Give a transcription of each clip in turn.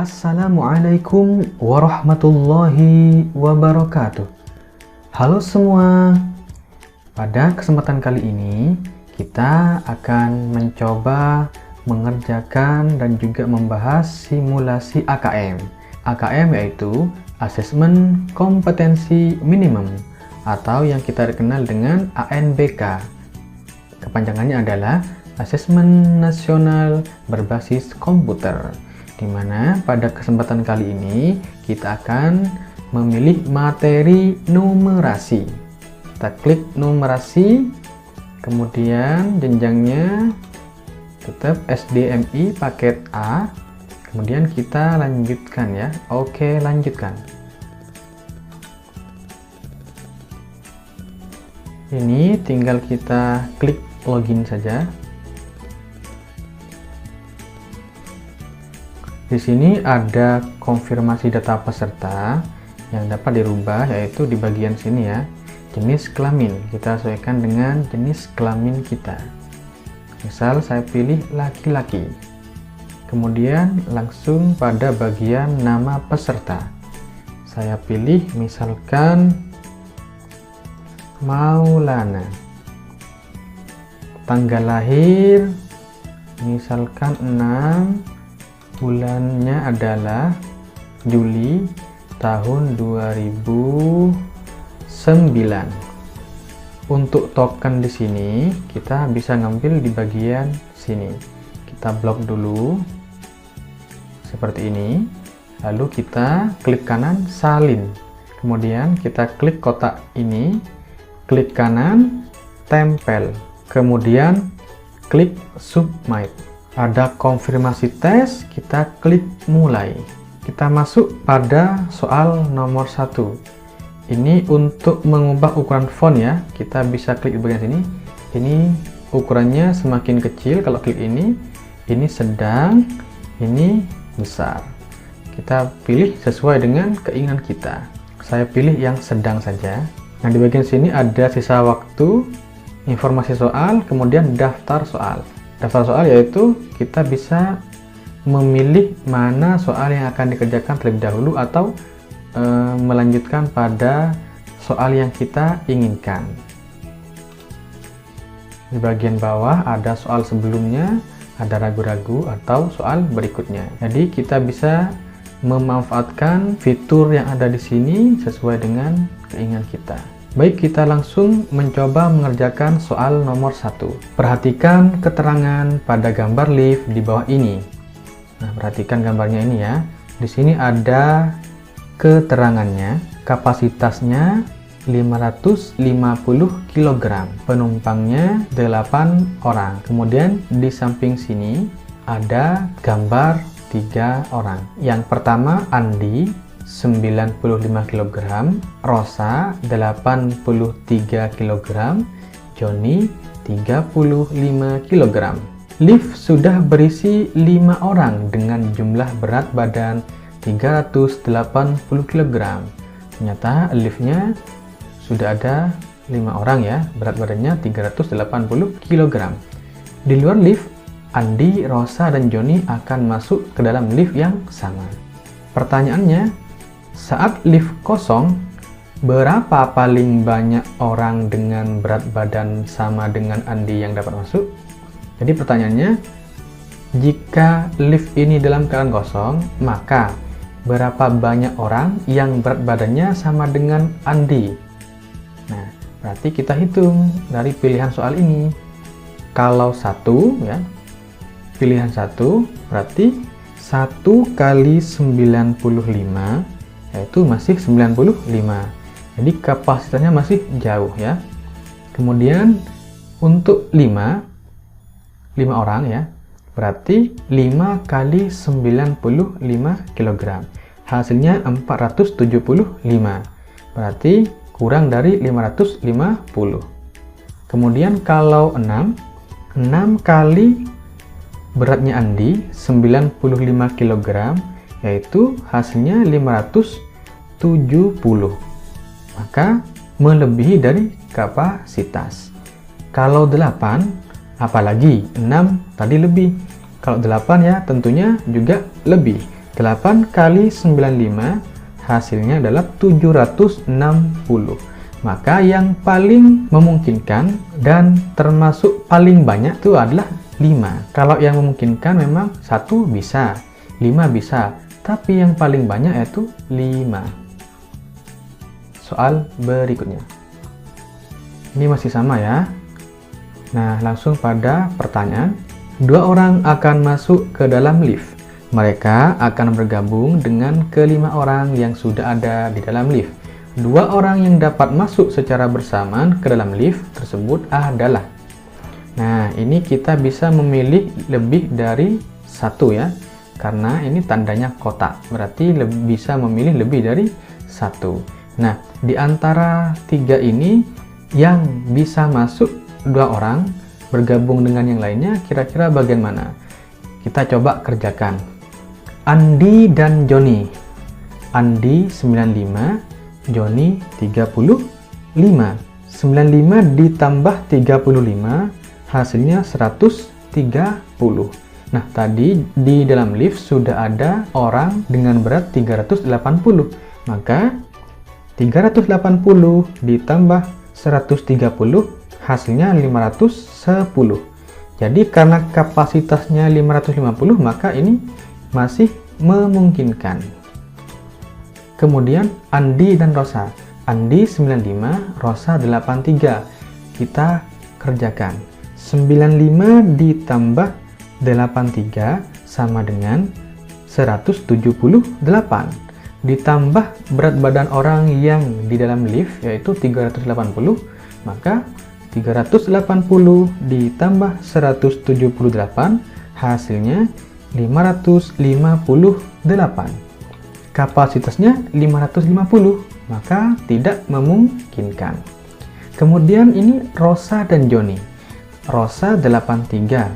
Assalamualaikum warahmatullahi wabarakatuh. Halo semua. Pada kesempatan kali ini kita akan mencoba mengerjakan dan juga membahas simulasi AKM. AKM yaitu Asesmen Kompetensi Minimum atau yang kita kenal dengan ANBK. Kepanjangannya adalah Asesmen Nasional Berbasis Komputer, di mana pada kesempatan kali ini kita akan memilih materi numerasi. Kita klik numerasi, kemudian jenjangnya tetap SDMI paket A, kemudian kita lanjutkan ya. Oke, lanjutkan. Ini tinggal kita klik login saja. Di sini ada konfirmasi data peserta yang dapat dirubah, yaitu di bagian sini ya. Jenis kelamin, kita sesuaikan dengan jenis kelamin kita. Misal saya pilih laki-laki. Kemudian langsung pada bagian nama peserta. Saya pilih misalkan Maulana. Tanggal lahir misalkan 6, bulannya adalah Juli tahun 2009. Untuk token di sini kita bisa ngambil di bagian sini. Kita blok dulu seperti ini. Lalu kita klik kanan salin. Kemudian kita klik kotak ini, klik kanan tempel. Kemudian klik submit. Ada konfirmasi tes, kita klik mulai. Kita masuk pada soal nomor 1. Ini untuk mengubah ukuran font ya. Kita bisa klik di bagian sini. Ini ukurannya semakin kecil kalau klik ini sedang, ini besar. Kita pilih sesuai dengan keinginan kita. Saya pilih yang sedang saja. Nah, di bagian sini ada sisa waktu, informasi soal, kemudian daftar soal. Daftar soal yaitu kita bisa memilih mana soal yang akan dikerjakan terlebih dahulu atau melanjutkan pada soal yang kita inginkan. Di bagian bawah ada soal sebelumnya, ada ragu-ragu atau soal berikutnya. Jadi kita bisa memanfaatkan fitur yang ada di sini sesuai dengan keinginan kita. Baik, kita langsung mencoba mengerjakan soal nomor 1. Perhatikan keterangan pada gambar lift di bawah ini. Nah, perhatikan gambarnya ini ya. Di sini ada keterangannya, kapasitasnya 550 kg, penumpangnya 8 orang. Kemudian di samping sini ada gambar 3 orang. Yang pertama Andi 95 kg, Rosa 83 kg, Joni 35 kg. Lift sudah berisi 5 orang dengan jumlah berat badan 380 kg. Ternyata liftnya sudah ada 5 orang ya, berat badannya 380 kg. Di luar lift, Andi, Rosa, dan Joni akan masuk ke dalam lift yang sama. Pertanyaannya, saat lift kosong, berapa paling banyak orang dengan berat badan sama dengan Andi yang dapat masuk? Jadi pertanyaannya, jika lift ini dalam keadaan kosong, maka berapa banyak orang yang berat badannya sama dengan Andi? Nah, berarti kita hitung dari pilihan soal ini. Kalau 1 ya, pilihan 1 berarti 1 kali 95 yaitu masih 95. Jadi kapasitasnya masih jauh ya. Kemudian untuk 5 orang ya, berarti 5 kali 95 kg. Hasilnya 475. Berarti kurang dari 550. Kemudian kalau 6 kali beratnya Andi 95 kg, yaitu hasilnya 570. Maka melebihi dari kapasitas. Kalau 8, apalagi 6 tadi lebih. Kalau 8 ya tentunya juga lebih. 8 kali 95 hasilnya adalah 760. Maka yang paling memungkinkan dan termasuk paling banyak itu adalah 5. Kalau yang memungkinkan memang 1 bisa, 5 bisa, tapi yang paling banyak yaitu 5. Soal berikutnya. Ini masih sama ya. Nah, langsung pada pertanyaan. 2 orang akan masuk ke dalam lift. Mereka akan bergabung dengan ke-5 orang yang sudah ada di dalam lift. 2 orang yang dapat masuk secara bersamaan ke dalam lift tersebut adalah. Nah, ini kita bisa memilih lebih dari 1 ya. Karena ini tandanya kotak, berarti bisa memilih lebih dari 1. Nah, di antara 3 ini yang bisa masuk 2 orang bergabung dengan yang lainnya, kira-kira bagian mana? Kita coba kerjakan. Andi dan Joni. Andi 95, Joni 35. 95 ditambah 35 hasilnya 130. Nah, tadi di dalam lift sudah ada orang dengan berat 380. Maka 380 ditambah 130 hasilnya 510. Jadi karena kapasitasnya 550, maka ini masih memungkinkan. Kemudian Andi dan Rosa. Andi 95, Rosa 83. Kita kerjakan. 95 ditambah 83 sama dengan 178. Ditambah berat badan orang yang di dalam lift yaitu 380, maka 380 ditambah 178 hasilnya 558. Kapasitasnya 550, maka tidak memungkinkan. Kemudian ini Rosa dan Joni. Rosa 83,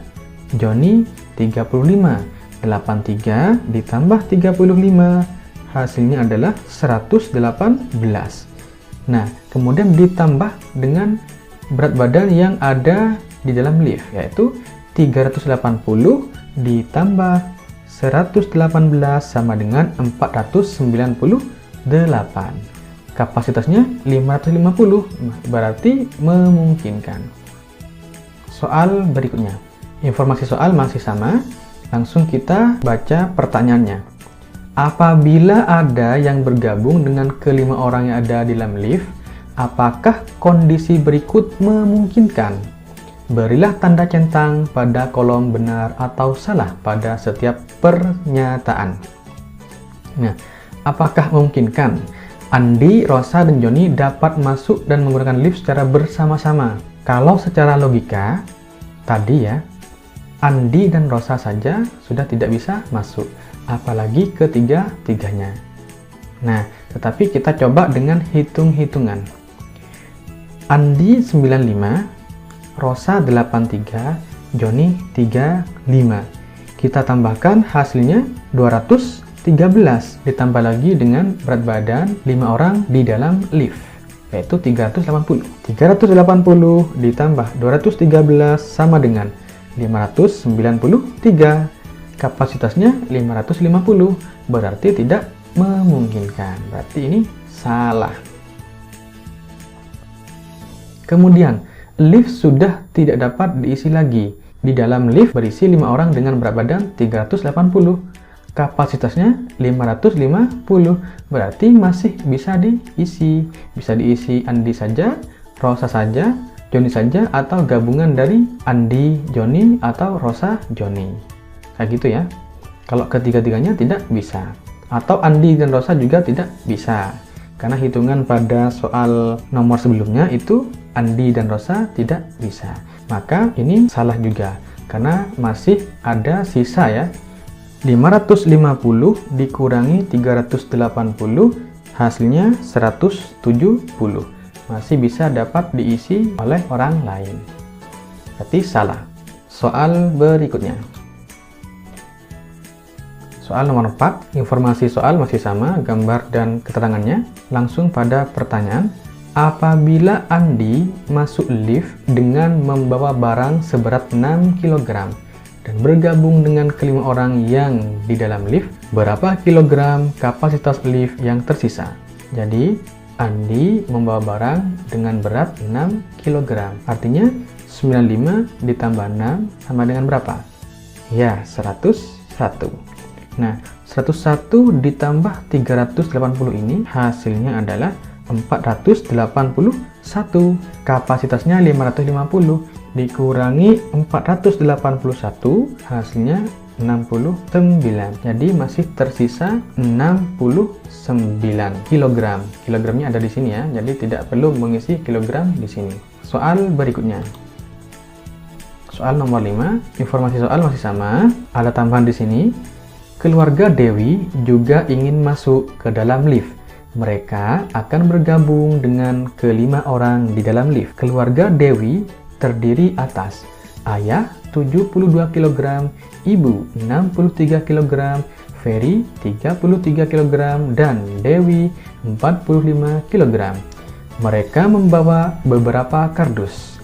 Joni 35. 83 ditambah 35 hasilnya adalah 118. Nah, kemudian ditambah dengan berat badan yang ada di dalam lift yaitu 380 ditambah 118 sama dengan 498. Kapasitasnya 550, berarti memungkinkan. Soal berikutnya. Informasi soal masih sama, langsung kita baca pertanyaannya. Apabila ada yang bergabung dengan ke-5 orang yang ada di dalam lift, apakah kondisi berikut memungkinkan? Berilah tanda centang pada kolom benar atau salah pada setiap pernyataan. Nah, apakah memungkinkan Andi, Rosa, dan Joni dapat masuk dan menggunakan lift secara bersama-sama? Kalau secara logika, tadi ya, Andi dan Rosa saja sudah tidak bisa masuk, apalagi ketiga-tiganya. Nah, tetapi kita coba dengan hitung-hitungan. Andi 95, Rosa 83, Joni 35. Kita tambahkan hasilnya 213, ditambah lagi dengan berat badan 5 orang di dalam lift, yaitu 380. 380 ditambah 213 sama dengan 593. Kapasitasnya 550, berarti tidak memungkinkan. Berarti ini salah. Kemudian, lift sudah tidak dapat diisi lagi. Di dalam lift berisi 5 orang dengan berat badan 380. Kapasitasnya 550, berarti masih bisa diisi. Bisa diisi Andi saja, Rosa saja, Joni saja, atau gabungan dari Andi, Joni, atau Rosa, Joni. Kayak gitu ya. Kalau ketiga-tiganya tidak bisa. Atau Andi dan Rosa juga tidak bisa. Karena hitungan pada soal nomor sebelumnya itu Andi dan Rosa tidak bisa. Maka ini salah juga. Karena masih ada sisa ya. 550 dikurangi 380 hasilnya 170. Masih bisa dapat diisi oleh orang lain. Berarti salah. Soal berikutnya. Soal nomor 4, informasi soal masih sama, gambar dan keterangannya. Langsung pada pertanyaan, apabila Andi masuk lift dengan membawa barang seberat 6 kg, dan bergabung dengan kelima orang yang di dalam lift, berapa kilogram kapasitas lift yang tersisa? Jadi, Andi membawa barang dengan berat 6 kg. Artinya, 95 ditambah 6 sama dengan berapa? Ya, 101. Nah, 101 ditambah 380 ini hasilnya adalah 481. Kapasitasnya 550 dikurangi 481 hasilnya 69. Jadi masih tersisa 69 kg. Kilogramnya ada di sini ya. Jadi tidak perlu mengisi kilogram di sini. Soal berikutnya. Soal nomor 5, informasi soal masih sama. Ada tambahan di sini. Keluarga Dewi juga ingin masuk ke dalam lift. Mereka akan bergabung dengan kelima orang di dalam lift. Keluarga Dewi terdiri atas ayah 72 kg, ibu 63 kg, Ferry 33 kg, dan Dewi 45 kg. Mereka membawa beberapa kardus.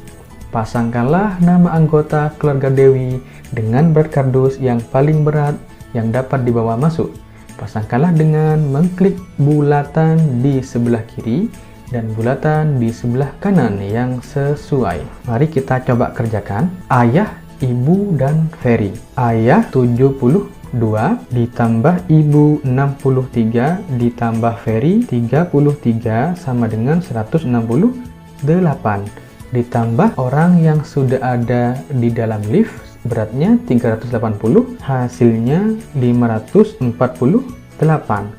Pasangkanlah nama anggota keluarga Dewi dengan berat kardus yang paling berat yang dapat dibawa masuk. Pasangkanlah dengan mengklik bulatan di sebelah kiri dan bulatan di sebelah kanan yang sesuai. Mari kita coba kerjakan. Ayah, ibu, dan Ferry. Ayah 72 ditambah ibu 63 ditambah Ferry 33 sama dengan 168. Ditambah orang yang sudah ada di dalam lift, beratnya 380, hasilnya 548.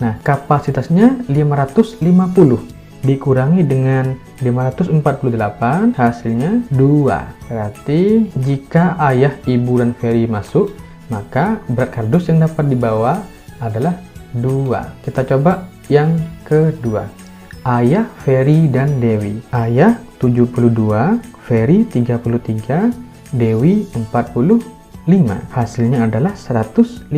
Nah, kapasitasnya 550 dikurangi dengan 548, hasilnya 2. Berarti jika ayah, ibu, dan Ferry masuk, maka berat kardus yang dapat dibawa adalah 2. Kita coba yang kedua. Ayah, Ferry, dan Dewi. Ayah 72, Ferry 33, Dewi 45. Hasilnya adalah 150.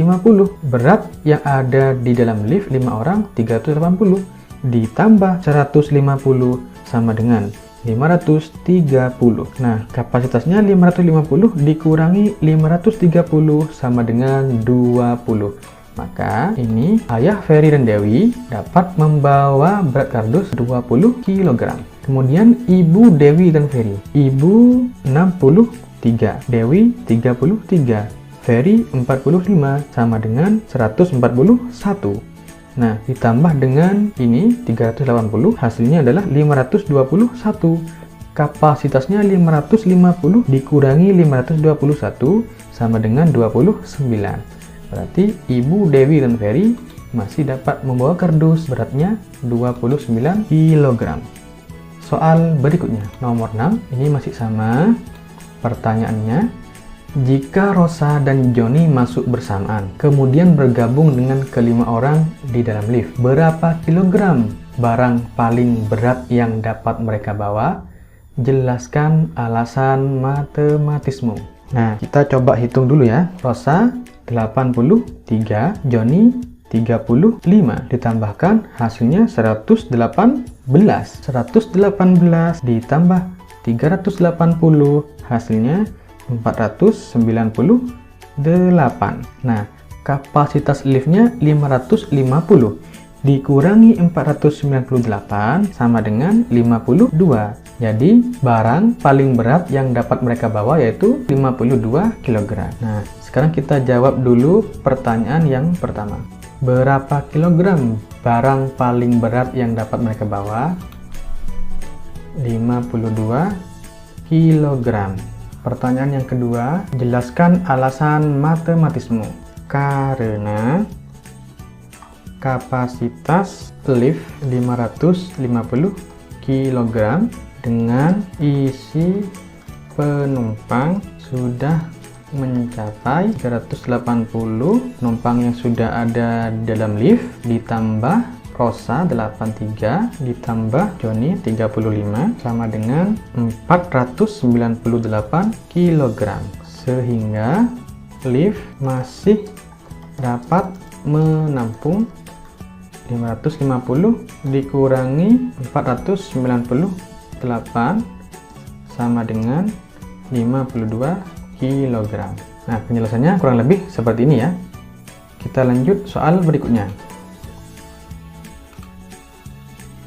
Berat yang ada di dalam lift 5 orang 380 ditambah 150 sama dengan 530. Nah, kapasitasnya 550 dikurangi 530 sama dengan 20. Maka ini ayah, Ferry, dan Dewi dapat membawa berat kardus 20 kg. Kemudian ibu, Dewi, dan Ferry. Ibu 63, Dewi 33, Ferry 45 sama dengan 141. Nah, ditambah dengan ini 380, hasilnya adalah 521. Kapasitasnya 550 dikurangi 521 sama dengan 29. Berarti ibu, Dewi, dan Ferry masih dapat membawa kardus beratnya 29 kg. Soal berikutnya, nomor 6, ini masih sama. Pertanyaannya, jika Rosa dan Joni masuk bersamaan, kemudian bergabung dengan kelima orang di dalam lift, berapa kilogram barang paling berat yang dapat mereka bawa? Jelaskan alasan matematismu. Nah, kita coba hitung dulu ya. Rosa 83, Joni 35, ditambahkan hasilnya 118. 118 ditambah 380, hasilnya 498. Nah, kapasitas liftnya 550 dikurangi 498 sama dengan 52. Jadi, barang paling berat yang dapat mereka bawa yaitu 52 kg. Nah, sekarang kita jawab dulu pertanyaan yang pertama. Berapa kilogram barang paling berat yang dapat mereka bawa? 52 kg. Pertanyaan yang kedua, jelaskan alasan matematismu. Karena kapasitas lift 550 kg dengan isi penumpang sudah mencapai 380. Penumpang yang sudah ada dalam lift ditambah Rosa 83 ditambah Joni 35 sama dengan 498 kg, sehingga lift masih dapat menampung 550 dikurangi 498 sama dengan 52 kg. Nah, penjelasannya kurang lebih seperti ini ya. Kita lanjut soal berikutnya.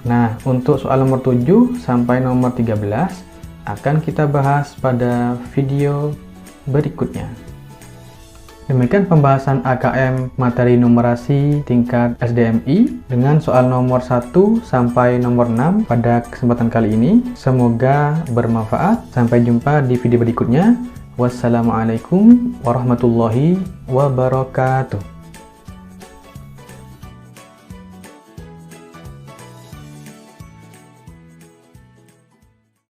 Nah, untuk soal nomor 7 sampai nomor 13 akan kita bahas pada video berikutnya. Demikian pembahasan AKM materi numerasi tingkat SDMI dengan soal nomor 1 sampai nomor 6 pada kesempatan kali ini. Semoga bermanfaat. Sampai jumpa di video berikutnya. Wassalamualaikum warahmatullahi wabarakatuh.